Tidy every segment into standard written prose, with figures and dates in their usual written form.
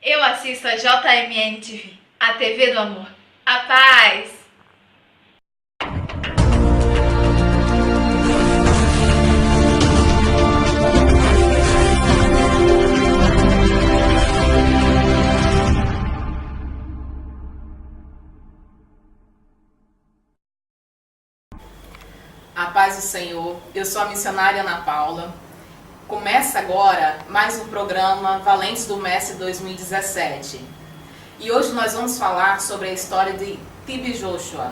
Eu assisto a JMN TV, a TV do amor. A paz! A paz do Senhor, eu sou a missionária Ana Paula. Começa agora mais um programa Valentes do Mestre 2017. E hoje nós vamos falar sobre a história de TB Joshua,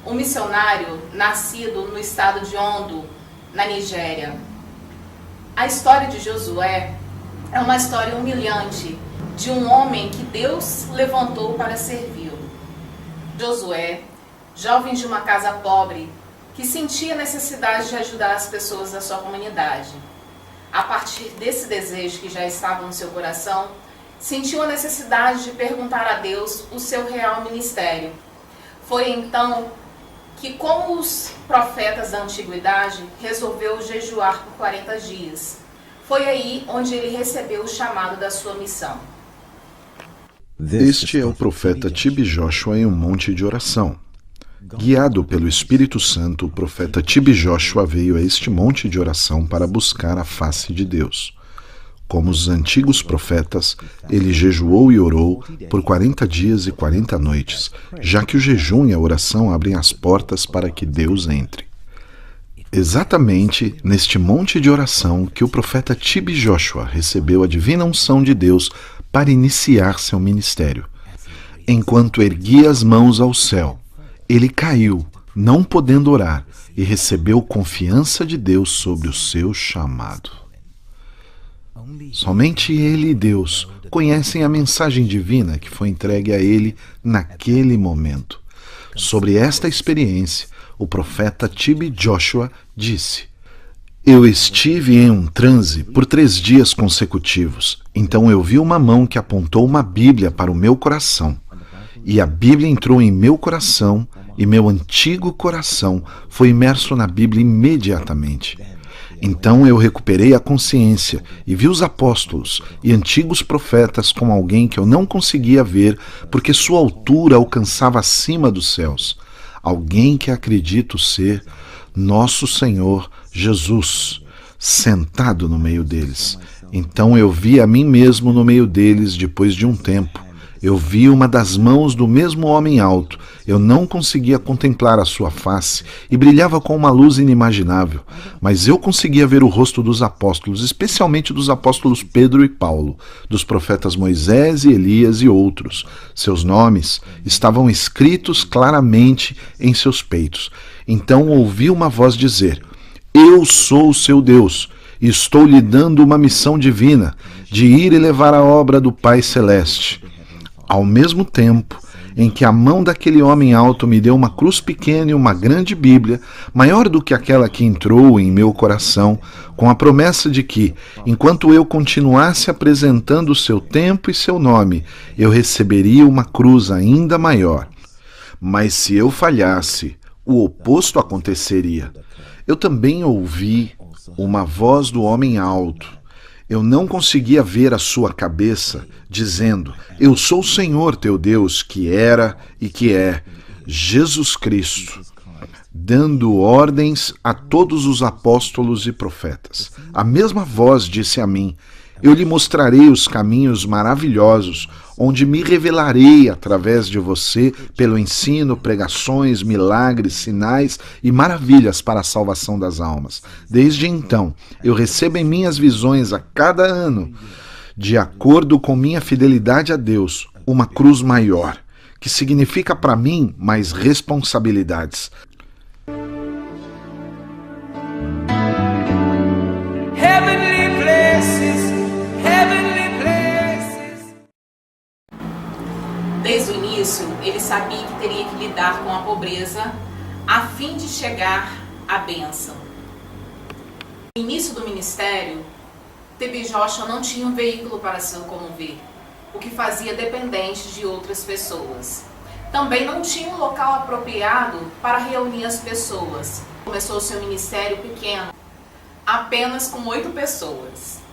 um missionário nascido no estado de Ondo, na Nigéria. A história de Josué é uma história humilhante de um homem que Deus levantou para servi-lo. Josué, jovem de uma casa pobre, que sentia a necessidade de ajudar as pessoas da sua comunidade. A partir desse desejo que já estava no seu coração, sentiu a necessidade de perguntar a Deus o seu real ministério. Foi então que, como os profetas da antiguidade, resolveu jejuar por 40 dias. Foi aí onde ele recebeu o chamado da sua missão. Este é o profeta TB Joshua em um monte de oração. Guiado pelo Espírito Santo, o profeta TB Joshua veio a este monte de oração para buscar a face de Deus. Como os antigos profetas, ele jejuou e orou por 40 dias e 40 noites, já que o jejum e a oração abrem as portas para que Deus entre. Exatamente neste monte de oração que o profeta TB Joshua recebeu a divina unção de Deus para iniciar seu ministério. Enquanto erguia as mãos ao céu, ele caiu, não podendo orar, e recebeu confiança de Deus sobre o seu chamado. Somente ele e Deus conhecem a mensagem divina que foi entregue a ele naquele momento. Sobre esta experiência, o profeta TB Joshua disse: "Eu estive em um transe por 3 dias consecutivos. Então eu vi uma mão que apontou uma Bíblia para o meu coração. E a Bíblia entrou em meu coração, e meu antigo coração foi imerso na Bíblia imediatamente. Então eu recuperei a consciência e vi os apóstolos e antigos profetas como alguém que eu não conseguia ver porque sua altura alcançava acima dos céus. Alguém que acredito ser nosso Senhor Jesus, sentado no meio deles. Então eu vi a mim mesmo no meio deles depois de um tempo. Eu vi uma das mãos do mesmo homem alto. Eu não conseguia contemplar a sua face e brilhava com uma luz inimaginável. Mas eu conseguia ver o rosto dos apóstolos, especialmente dos apóstolos Pedro e Paulo, dos profetas Moisés e Elias e outros. Seus nomes estavam escritos claramente em seus peitos. Então ouvi uma voz dizer: Eu sou o seu Deus e estou lhe dando uma missão divina de ir e levar a obra do Pai Celeste. Ao mesmo tempo em que a mão daquele homem alto me deu uma cruz pequena e uma grande Bíblia, maior do que aquela que entrou em meu coração, com a promessa de que, enquanto eu continuasse apresentando o seu tempo e seu nome, eu receberia uma cruz ainda maior. Mas se eu falhasse, o oposto aconteceria. Eu também ouvi uma voz do homem alto. Eu não conseguia ver a sua cabeça, dizendo: Eu sou o Senhor teu Deus, que era e que é, Jesus Cristo, dando ordens a todos os apóstolos e profetas. A mesma voz disse a mim: Eu lhe mostrarei os caminhos maravilhosos, onde me revelarei através de você pelo ensino, pregações, milagres, sinais e maravilhas para a salvação das almas. Desde então, eu recebo em minhas visões a cada ano, de acordo com minha fidelidade a Deus, uma cruz maior, que significa para mim mais responsabilidades. Desde o início, ele sabia que teria que lidar com a pobreza a fim de chegar à bênção. No início do ministério, TB Joshua não tinha um veículo para se locomover, o que fazia dependente de outras pessoas. Também não tinha um local apropriado para reunir as pessoas. Começou seu ministério pequeno, apenas com 8 pessoas.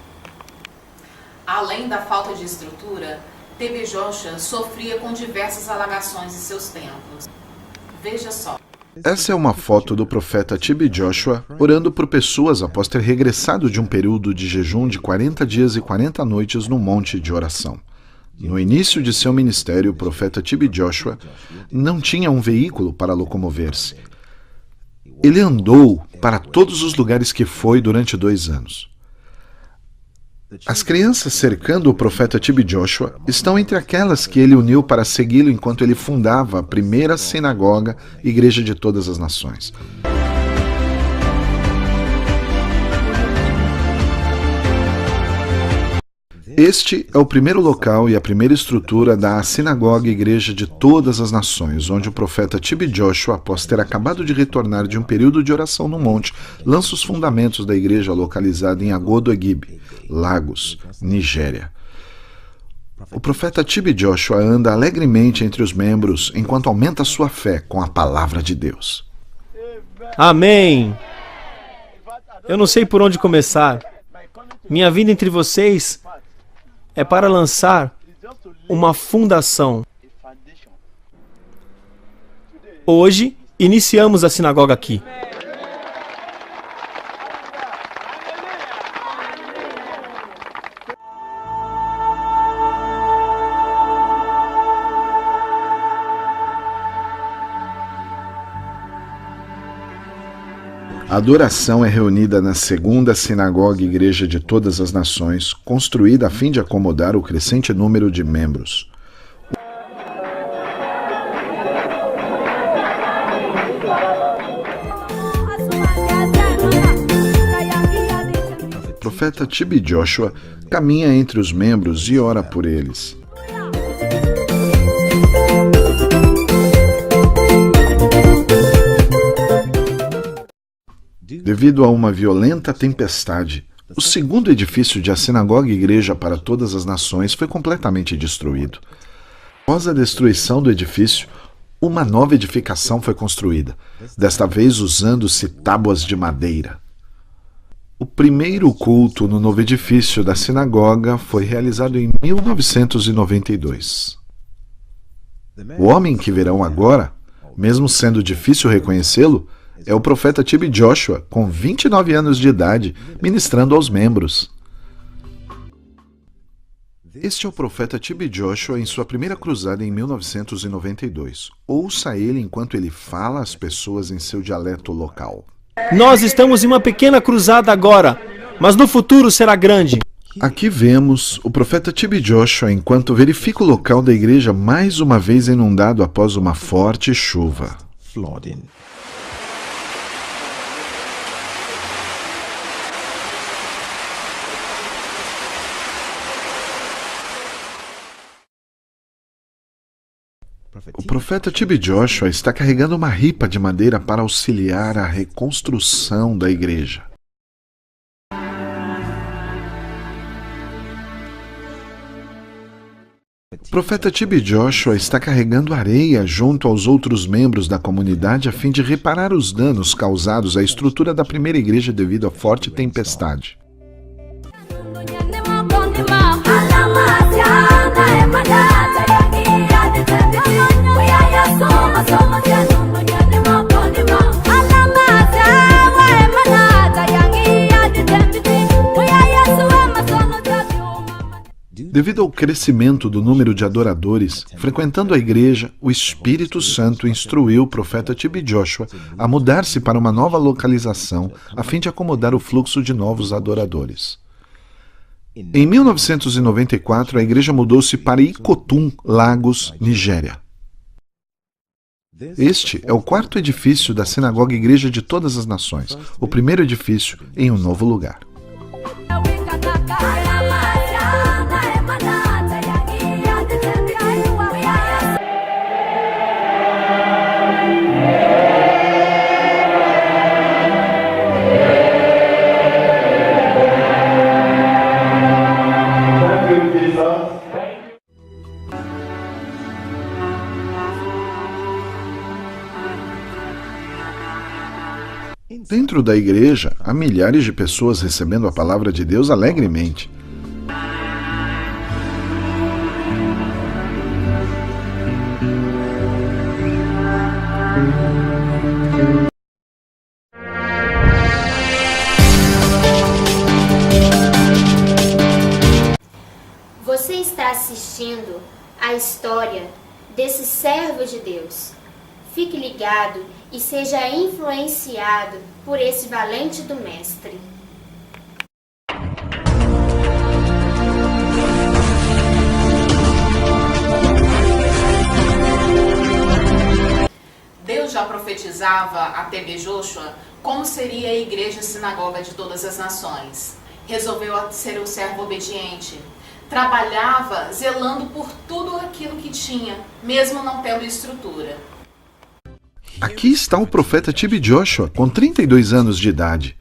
Além da falta de estrutura, TB Joshua sofria com diversas alagações em seus templos. Veja só. Essa é uma foto do profeta TB Joshua orando por pessoas após ter regressado de um período de jejum de 40 dias e 40 noites no monte de oração. No início de seu ministério, o profeta TB Joshua não tinha um veículo para locomover-se. Ele andou para todos os lugares que foi durante 2 anos. As crianças cercando o profeta TB Joshua estão entre aquelas que ele uniu para segui-lo enquanto ele fundava a primeira sinagoga, Igreja de Todas as Nações. Este é o primeiro local e a primeira estrutura da Sinagoga Igreja de Todas as Nações, onde o profeta TB Joshua, após ter acabado de retornar de um período de oração no monte, lança os fundamentos da igreja localizada em Agodo-Egib, Lagos, Nigéria. O profeta TB Joshua anda alegremente entre os membros enquanto aumenta sua fé com a palavra de Deus. Amém! Eu não sei por onde começar. Minha vida entre vocês é para lançar uma fundação. Hoje, iniciamos a sinagoga aqui. A adoração é reunida na segunda sinagoga Igreja de Todas as Nações, construída a fim de acomodar o crescente número de membros. O profeta TB Joshua caminha entre os membros e ora por eles. Devido a uma violenta tempestade, o segundo edifício de a Sinagoga Igreja para Todas as Nações foi completamente destruído. Após a destruição do edifício, uma nova edificação foi construída, desta vez usando-se tábuas de madeira. O primeiro culto no novo edifício da sinagoga foi realizado em 1992. O homem que verão agora, mesmo sendo difícil reconhecê-lo, é o profeta TB Joshua, com 29 anos de idade, ministrando aos membros. Este é o profeta TB Joshua em sua primeira cruzada em 1992. Ouça ele enquanto ele fala às pessoas em seu dialeto local. Nós estamos em uma pequena cruzada agora, mas no futuro será grande. Aqui vemos o profeta TB Joshua enquanto verifica o local da igreja mais uma vez inundado após uma forte chuva. O profeta TB Joshua está carregando uma ripa de madeira para auxiliar a reconstrução da igreja. O profeta TB Joshua está carregando areia junto aos outros membros da comunidade a fim de reparar os danos causados à estrutura da primeira igreja devido à forte tempestade. Devido ao crescimento do número de adoradores frequentando a igreja, o Espírito Santo instruiu o profeta TB Joshua a mudar-se para uma nova localização a fim de acomodar o fluxo de novos adoradores. Em 1994, a igreja mudou-se para Ikotum, Lagos, Nigéria. Este é o quarto edifício da Sinagoga Igreja de Todas as Nações, o primeiro edifício em um novo lugar. Dentro da igreja, há milhares de pessoas recebendo a palavra de Deus alegremente. está assistindo a história desse servo de Deus. Fique ligado e seja influenciado por esse valente do Mestre. Deus já profetizava a TV Joshua como seria a igreja sinagoga de todas as nações. Resolveu ser um servo obediente. Trabalhava zelando por tudo aquilo que tinha, mesmo não tendo estrutura. Aqui está o profeta TB Joshua, com 32 anos de idade.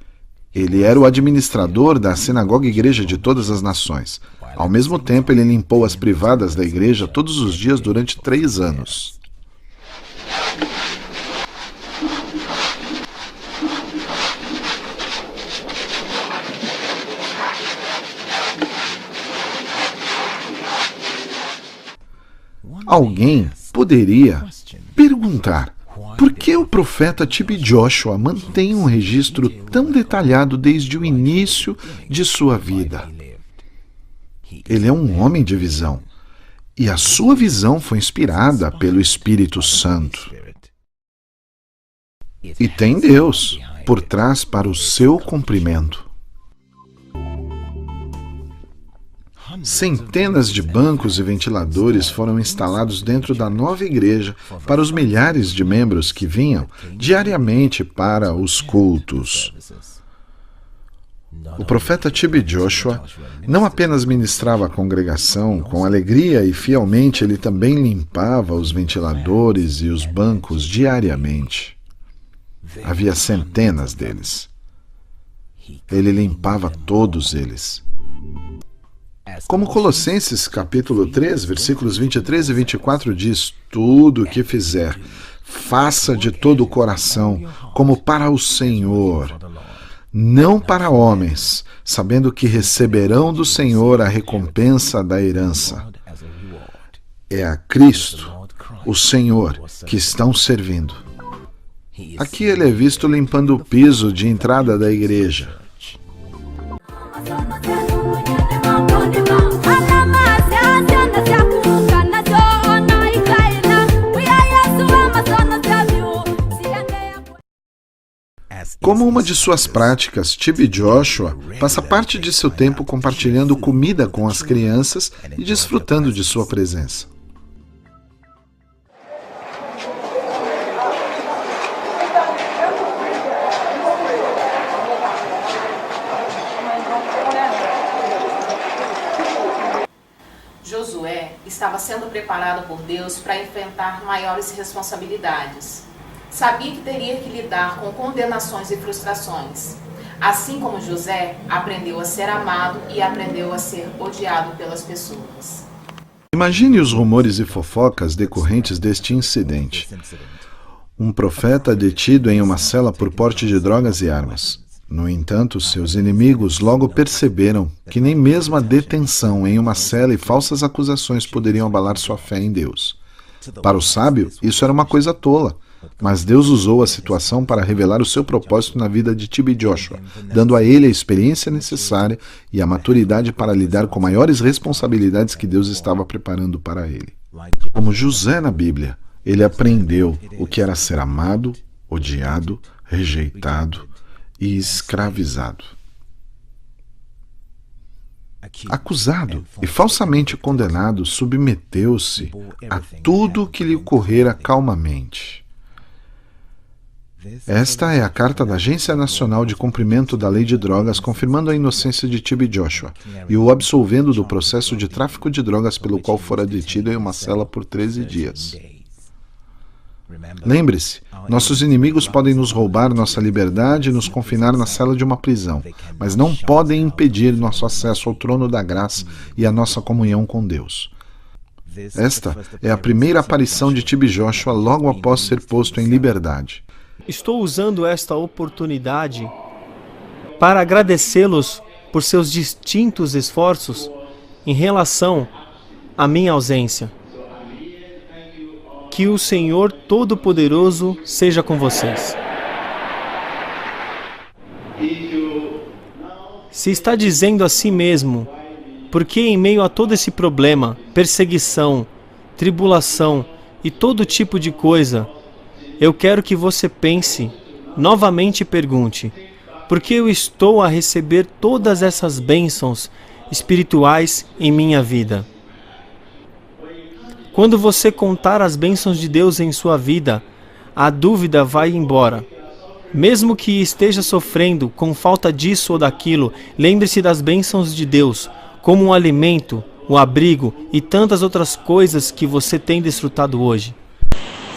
Ele era o administrador da sinagoga igreja de todas as nações. Ao mesmo tempo, ele limpou as privadas da igreja todos os dias durante 3 anos. Alguém poderia perguntar: por que o profeta TB Joshua mantém um registro tão detalhado desde o início de sua vida? Ele é um homem de visão, e a sua visão foi inspirada pelo Espírito Santo. E tem Deus por trás para o seu cumprimento. Centenas de bancos e ventiladores foram instalados dentro da nova igreja para os milhares de membros que vinham diariamente para os cultos. O profeta TB Joshua não apenas ministrava a congregação com alegria e fielmente, ele também limpava os ventiladores e os bancos diariamente. Havia centenas deles. Ele limpava todos eles. Como Colossenses capítulo 3, versículos 23 e 24 diz: tudo o que fizer, faça de todo o coração, como para o Senhor, não para homens, sabendo que receberão do Senhor a recompensa da herança. É a Cristo, o Senhor, que estão servindo. Aqui ele é visto limpando o piso de entrada da igreja. Como uma de suas práticas, TB Joshua passa parte de seu tempo compartilhando comida com as crianças e desfrutando de sua presença. Josué estava sendo preparado por Deus para enfrentar maiores responsabilidades. Sabia que teria que lidar com condenações e frustrações. Assim como José, aprendeu a ser amado e aprendeu a ser odiado pelas pessoas. Imagine os rumores e fofocas decorrentes deste incidente. Um profeta detido em uma cela por porte de drogas e armas. No entanto, seus inimigos logo perceberam que nem mesmo a detenção em uma cela e falsas acusações poderiam abalar sua fé em Deus. Para o sábio, isso era uma coisa tola. Mas Deus usou a situação para revelar o seu propósito na vida de TB Joshua, dando a ele a experiência necessária e a maturidade para lidar com maiores responsabilidades que Deus estava preparando para ele. Como José na Bíblia, ele aprendeu o que era ser amado, odiado, rejeitado e escravizado. Acusado e falsamente condenado, submeteu-se a tudo o que lhe ocorrera calmamente. Esta é a carta da Agência Nacional de Cumprimento da Lei de Drogas, confirmando a inocência de TB Joshua e o absolvendo do processo de tráfico de drogas pelo qual fora detido em uma cela por 13 dias. Lembre-se, nossos inimigos podem nos roubar nossa liberdade e nos confinar na cela de uma prisão, mas não podem impedir nosso acesso ao trono da graça e a nossa comunhão com Deus. Esta é a primeira aparição de TB Joshua logo após ser posto em liberdade. Estou usando esta oportunidade para agradecê-los por seus distintos esforços em relação à minha ausência. Que o Senhor Todo-Poderoso seja com vocês. Se está dizendo a si mesmo Porque em meio a todo esse problema, perseguição, tribulação e todo tipo de coisa, eu quero que você pense, novamente pergunte, por que eu estou a receber todas essas bênçãos espirituais em minha vida? Quando você contar as bênçãos de Deus em sua vida, a dúvida vai embora. Mesmo que esteja sofrendo com falta disso ou daquilo, lembre-se das bênçãos de Deus, como o alimento, o abrigo e tantas outras coisas que você tem desfrutado hoje.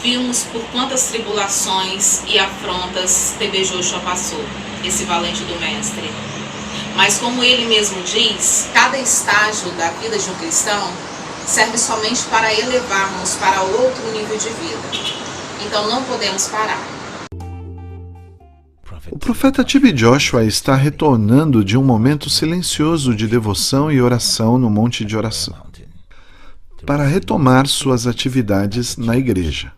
Vimos por quantas tribulações e afrontas TB Joshua passou, esse valente do Mestre. Mas como ele mesmo diz, cada estágio da vida de um cristão serve somente para elevarmos para outro nível de vida. Então não podemos parar. O profeta TB Joshua está retornando de um momento silencioso de devoção e oração no Monte de Oração, para retomar suas atividades na igreja.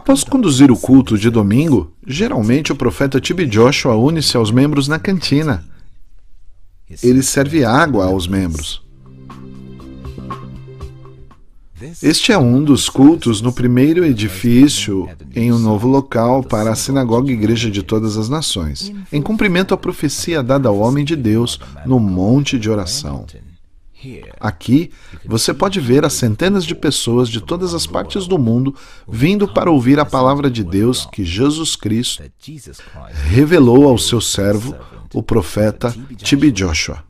Após conduzir o culto de domingo, geralmente o profeta TB Joshua une-se aos membros na cantina. Ele serve água aos membros. Este é um dos cultos no primeiro edifício em um novo local para a Sinagoga Igreja de Todas as Nações, em cumprimento à profecia dada ao homem de Deus no Monte de Oração. Aqui, você pode ver as centenas de pessoas de todas as partes do mundo vindo para ouvir a palavra de Deus que Jesus Cristo revelou ao seu servo, o profeta TB Joshua.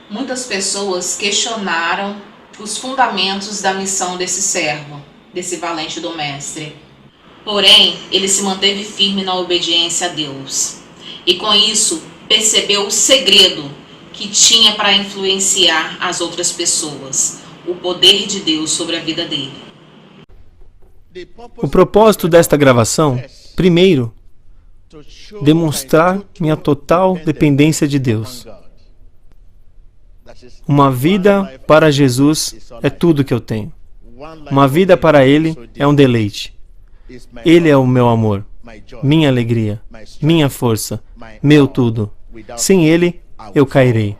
Muitas pessoas questionaram os fundamentos da missão desse servo, desse valente do Mestre. Porém, ele se manteve firme na obediência a Deus. E com isso, percebeu o segredo que tinha para influenciar as outras pessoas, o poder de Deus sobre a vida dele. O propósito desta gravação, primeiro, demonstrar minha total dependência de Deus. Uma vida para Jesus é tudo que eu tenho. Uma vida para Ele é um deleite. Ele é o meu amor, minha alegria, minha força, meu tudo. Sem Ele, eu cairei.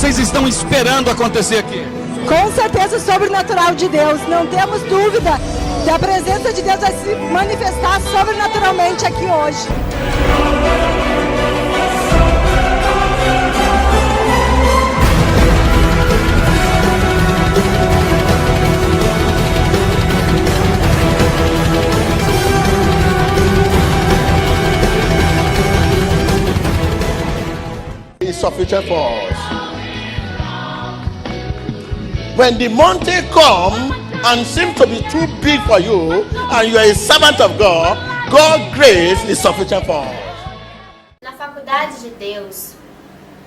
Vocês estão esperando acontecer aqui? Com certeza o sobrenatural de Deus. Não temos dúvida da presença de Deus vai se manifestar sobrenaturalmente aqui hoje. It's sufficient for us. When the mountain come and seem to be too big for you, and you are a servant of God, God's grace is sufficient for us. Na faculdade de Deus,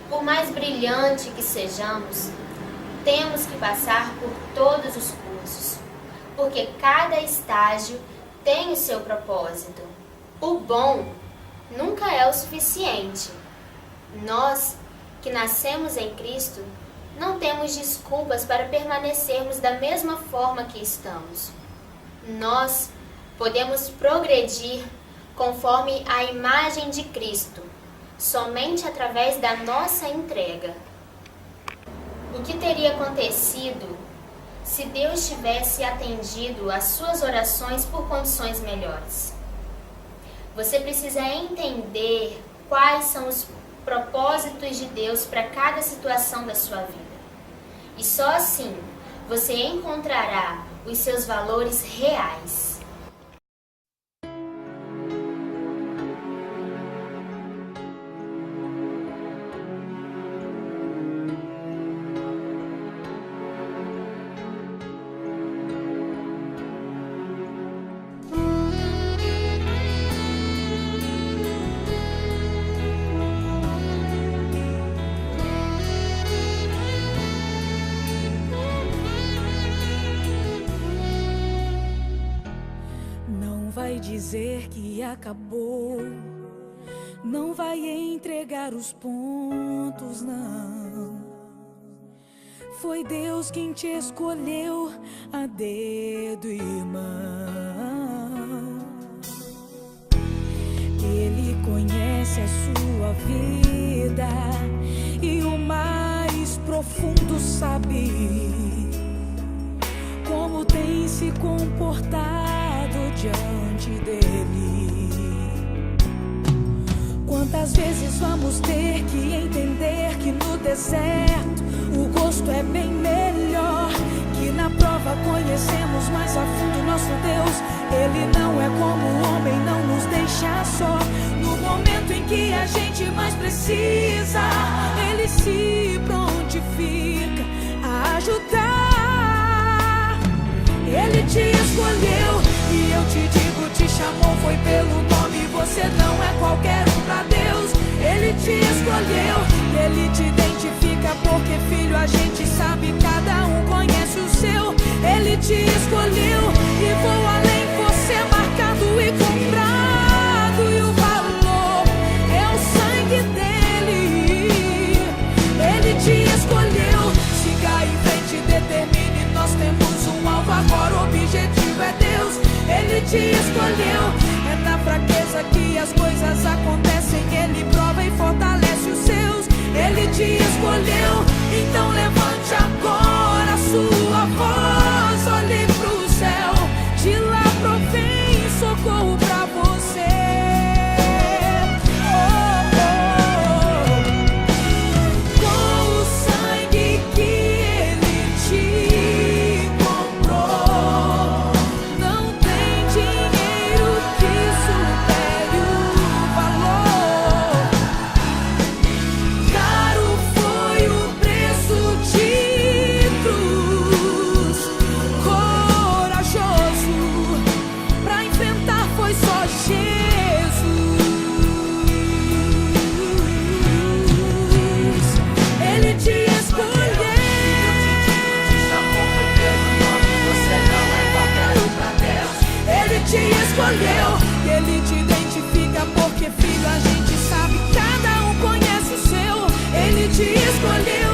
por mais brilhante que sejamos, temos que passar por todos os cursos, porque cada estágio tem o seu propósito. O bom nunca é o suficiente. Nós, que nascemos em Cristo, não temos desculpas para permanecermos da mesma forma que estamos. Nós podemos progredir conforme a imagem de Cristo, somente através da nossa entrega. O que teria acontecido se Deus tivesse atendido às suas orações por condições melhores? Você precisa entender quais são os propósitos de Deus para cada situação da sua vida. E só assim você encontrará os seus valores reais. Vai dizer que acabou, não vai entregar os pontos, não. Foi Deus quem te escolheu a dedo, irmão. Ele conhece a sua vida e o mais profundo sabe como tem se comportado diante dele. Quantas vezes vamos ter que entender que no deserto o gosto é bem melhor, que na prova conhecemos mais a fundo nosso Deus. Ele não é como o homem, não nos deixa só. No momento em que a gente mais precisa, ele se prontifica a ajudar. Ele te escolheu e eu te digo, te chamou, foi pelo nome. Você não é qualquer um pra Deus. Ele te escolheu, ele te identifica, porque filho a gente sabe, cada um conhece o seu. Ele te escolheu e vou além, você é marcado e comprado, e o valor é o sangue dele. Ele te escolheu, siga em frente, determine, nós temos um alvo agora, o objetivo é Deus. Ele te escolheu, é na fraqueza que as coisas acontecem. Ele prova e fortalece os seus. Ele te escolheu, então levante agora a sua voz, olhe pro céu, de lá provém socorro pra você. Com o sangue que ele te comprou, não tem dinheiro que supere o valor. Caro foi o preço de cruz, corajoso pra enfrentar foi só Jesus. Ele te escolheu, ele te escolheu, ele te identifica, porque filho a gente sabe, cada um conhece o seu. Ele te escolheu.